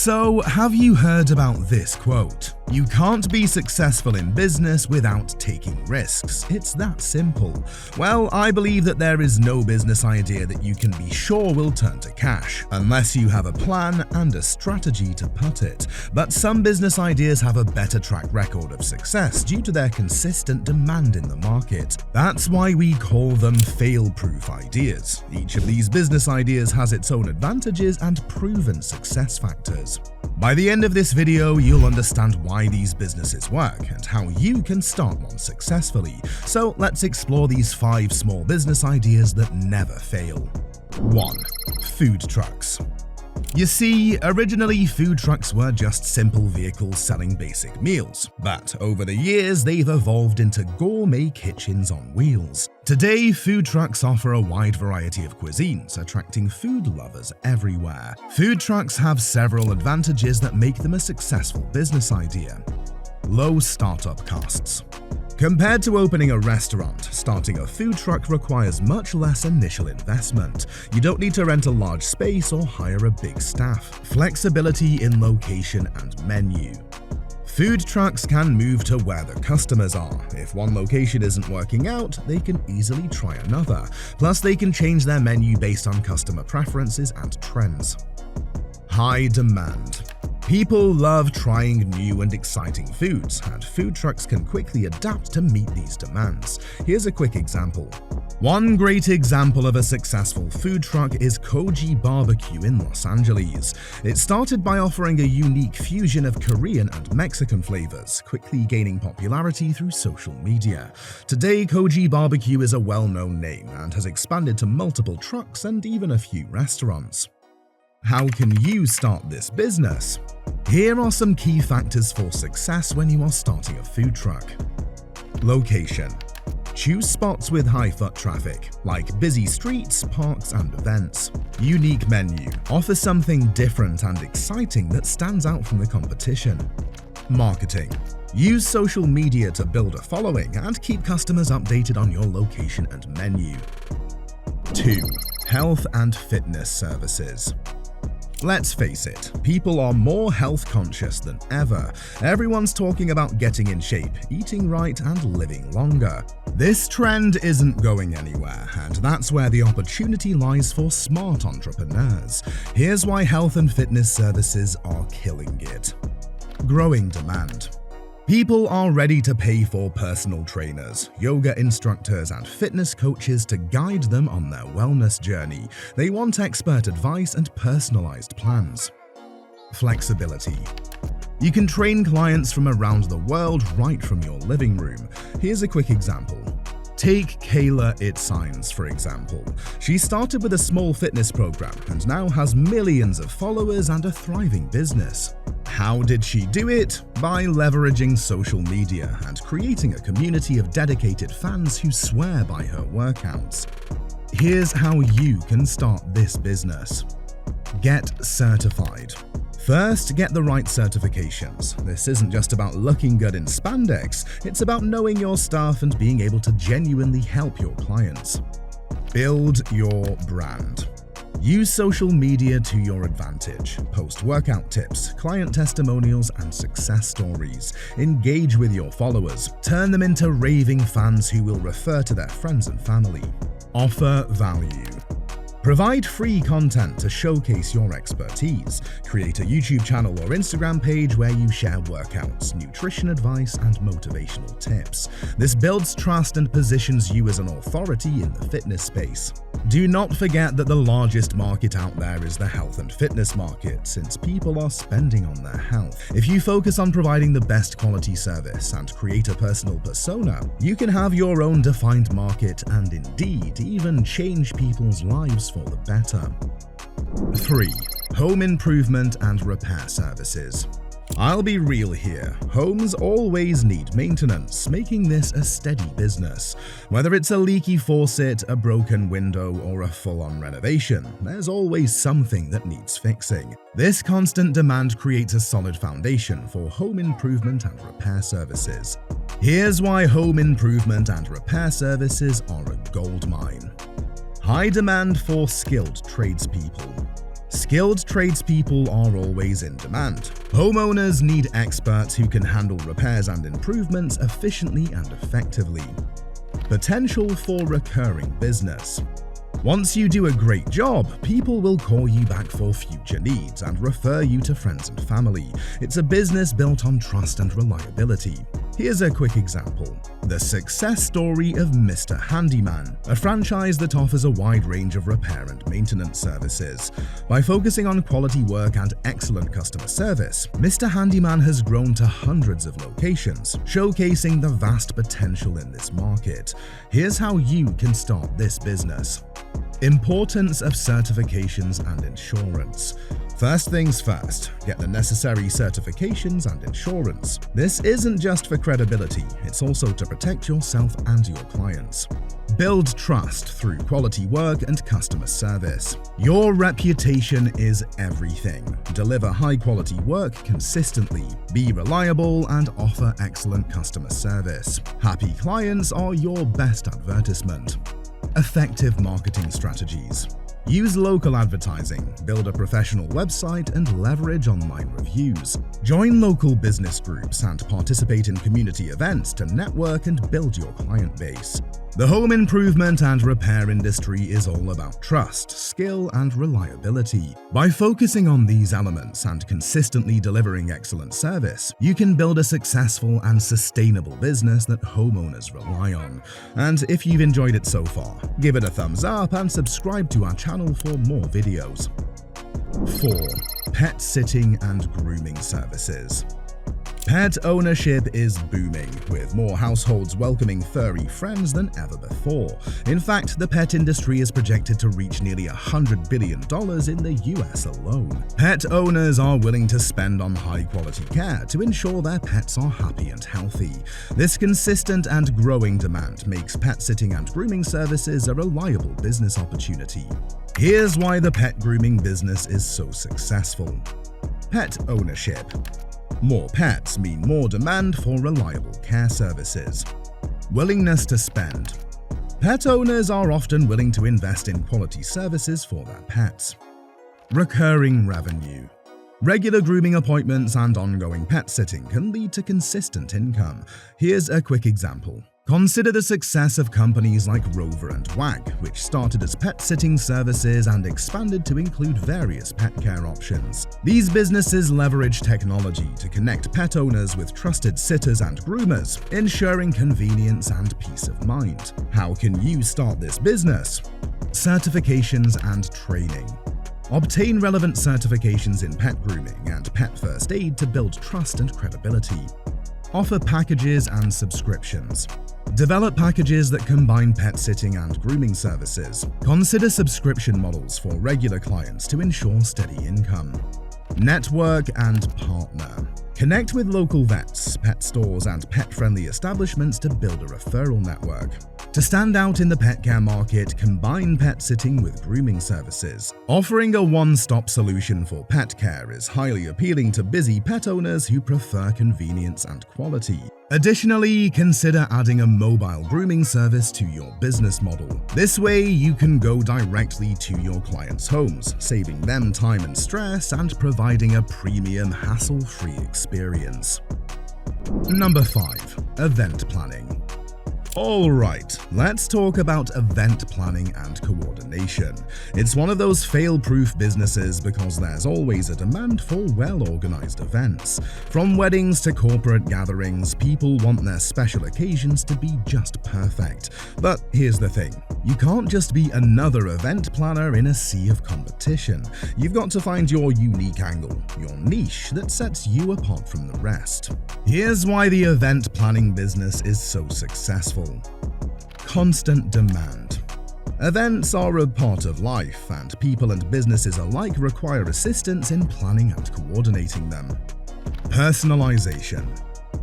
So, have you heard about this quote? You can't be successful in business without taking risks. It's that simple. Well, I believe that there is no business idea that you can be sure will turn to cash, unless you have a plan and a strategy to put it. But some business ideas have a better track record of success due to their consistent demand in the market. That's why we call them fail-proof ideas. Each of these business ideas has its own advantages and proven success factors. By the end of this video, you'll understand why these businesses work and how you can start one successfully. So let's explore these 5 small business ideas that never fail. 1. Food trucks. You see, originally food trucks were just simple vehicles selling basic meals, but over the years they've evolved into gourmet kitchens on wheels. Today, food trucks offer a wide variety of cuisines, attracting food lovers everywhere. Food trucks have several advantages that make them a successful business idea. Low startup costs. Compared to opening a restaurant, starting a food truck requires much less initial investment. You don't need to rent a large space or hire a big staff. Flexibility in location and menu. Food trucks can move to where the customers are. If one location isn't working out, they can easily try another. Plus, they can change their menu based on customer preferences and trends. High demand. People love trying new and exciting foods, and food trucks can quickly adapt to meet these demands. Here's a quick example. One great example of a successful food truck is Koji Barbecue in Los Angeles. It started by offering a unique fusion of Korean and Mexican flavors, quickly gaining popularity through social media. Today, Koji Barbecue is a well-known name and has expanded to multiple trucks and even a few restaurants. How can you start this business? Here are some key factors for success when you are starting a food truck. Location. Choose spots with high foot traffic, like busy streets, parks, and events. Unique menu. Offer something different and exciting that stands out from the competition. Marketing. Use social media to build a following and keep customers updated on your location and menu. 2. Health and fitness services. Let's face it, people are more health conscious than ever. Everyone's talking about getting in shape, eating right, and living longer. This trend isn't going anywhere, and that's where the opportunity lies for smart entrepreneurs. Here's why health and fitness services are killing it. Growing demand. People are ready to pay for personal trainers, yoga instructors, and fitness coaches to guide them on their wellness journey. They want expert advice and personalized plans. Flexibility. You can train clients from around the world right from your living room. Here's a quick example. Take Kayla It Signs, for example. She started with a small fitness program and now has millions of followers and a thriving business. How did she do it? By leveraging social media and creating a community of dedicated fans who swear by her workouts. Here's how you can start this business. Get certified. First, get the right certifications. This isn't just about looking good in spandex, it's about knowing your stuff and being able to genuinely help your clients. Build your brand. Use social media to your advantage. Post workout tips, client testimonials, and success stories. Engage with your followers. Turn them into raving fans who will refer to their friends and family. Offer value. Provide free content to showcase your expertise. Create a YouTube channel or Instagram page where you share workouts, nutrition advice, and motivational tips. This builds trust and positions you as an authority in the fitness space. Do not forget that the largest market out there is the health and fitness market, since people are spending on their health. If you focus on providing the best quality service and create a personal persona, you can have your own defined market and indeed even change people's lives for the better. 3. Home improvement and repair services. I'll be real here, homes always need maintenance, making this a steady business. Whether it's a leaky faucet, a broken window, or a full-on renovation, there's always something that needs fixing. This constant demand creates a solid foundation for home improvement and repair services. Here's why home improvement and repair services are a goldmine. High demand for skilled tradespeople. Skilled tradespeople are always in demand. Homeowners need experts who can handle repairs and improvements efficiently and effectively. Potential for recurring business. Once you do a great job, people will call you back for future needs and refer you to friends and family. It's a business built on trust and reliability. Here's a quick example. The success story of Mr. Handyman, a franchise that offers a wide range of repair and maintenance services. By focusing on quality work and excellent customer service, Mr. Handyman has grown to hundreds of locations, showcasing the vast potential in this market. Here's how you can start this business. Importance of certifications and insurance. First things first, get the necessary certifications and insurance. This isn't just for credibility, it's also to protect yourself and your clients. Build trust through quality work and customer service. Your reputation is everything. Deliver high-quality work consistently, be reliable, and offer excellent customer service. Happy clients are your best advertisement. Effective marketing strategies. Use local advertising, build a professional website, and leverage online reviews. Join local business groups and participate in community events to network and build your client base. The home improvement and repair industry is all about trust, skill, and reliability. By focusing on these elements and consistently delivering excellent service, you can build a successful and sustainable business that homeowners rely on. And if you've enjoyed it so far, give it a thumbs up and subscribe to our channel for more videos. 4. Pet sitting and grooming services. Pet ownership is booming, with more households welcoming furry friends than ever before. In fact, the pet industry is projected to reach nearly $100 billion in the US alone. Pet owners are willing to spend on high-quality care to ensure their pets are happy and healthy. This consistent and growing demand makes pet sitting and grooming services a reliable business opportunity. Here's why the pet grooming business is so successful. Pet ownership. More pets mean more demand for reliable care services. Willingness to spend. Pet owners are often willing to invest in quality services for their pets. Recurring revenue. Regular grooming appointments and ongoing pet sitting can lead to consistent income. Here's a quick example. Consider the success of companies like Rover and Wag, which started as pet sitting services and expanded to include various pet care options. These businesses leverage technology to connect pet owners with trusted sitters and groomers, ensuring convenience and peace of mind. How can you start this business? Certifications and training. Obtain relevant certifications in pet grooming and pet first aid to build trust and credibility. Offer packages and subscriptions. Develop packages that combine pet sitting and grooming services. Consider subscription models for regular clients to ensure steady income. Network and partner. Connect with local vets, pet stores, and pet-friendly establishments to build a referral network. To stand out in the pet care market, combine pet sitting with grooming services. Offering a one-stop solution for pet care is highly appealing to busy pet owners who prefer convenience and quality. Additionally, consider adding a mobile grooming service to your business model. This way, you can go directly to your clients' homes, saving them time and stress and providing a premium, hassle-free experience. Number 5. Event planning. Alright, let's talk about event planning and coordination. It's one of those fail-proof businesses because there's always a demand for well-organized events. From weddings to corporate gatherings, people want their special occasions to be just perfect. But here's the thing, you can't just be another event planner in a sea of competition. You've got to find your unique angle, your niche that sets you apart from the rest. Here's why the event planning business is so successful. Constant demand. Events are a part of life, and people and businesses alike require assistance in planning and coordinating them. Personalization.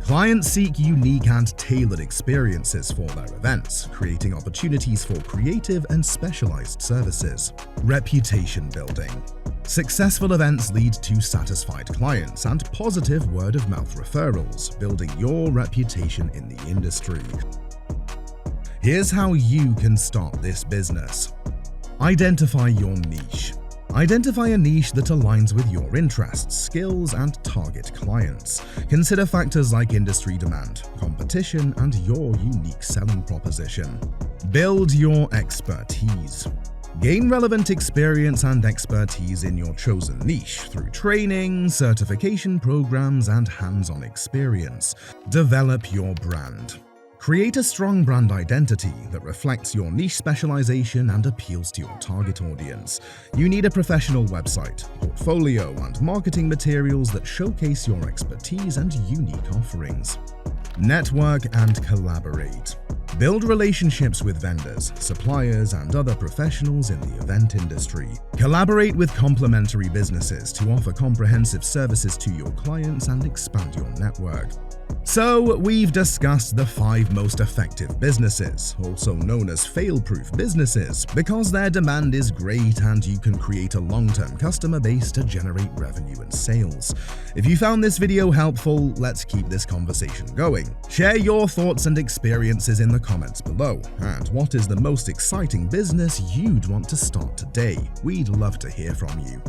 Clients seek unique and tailored experiences for their events, creating opportunities for creative and specialized services. Reputation building. Successful events lead to satisfied clients and positive word-of-mouth referrals, building your reputation in the industry. Here's how you can start this business. Identify your niche. Identify a niche that aligns with your interests, skills, and target clients. Consider factors like industry demand, competition, and your unique selling proposition. Build your expertise. Gain relevant experience and expertise in your chosen niche through training, certification programs, and hands-on experience. Develop your brand. Create a strong brand identity that reflects your niche specialization and appeals to your target audience. You need a professional website, portfolio, and marketing materials that showcase your expertise and unique offerings. Network and collaborate. Build relationships with vendors, suppliers, and other professionals in the event industry. Collaborate with complementary businesses to offer comprehensive services to your clients and expand your network. So, we've discussed the 5 most effective businesses, also known as fail-proof businesses, because their demand is great and you can create a long-term customer base to generate revenue and sales. If you found this video helpful, let's keep this conversation going. Share your thoughts and experiences in the comments below, and what is the most exciting business you'd want to start today? We'd love to hear from you.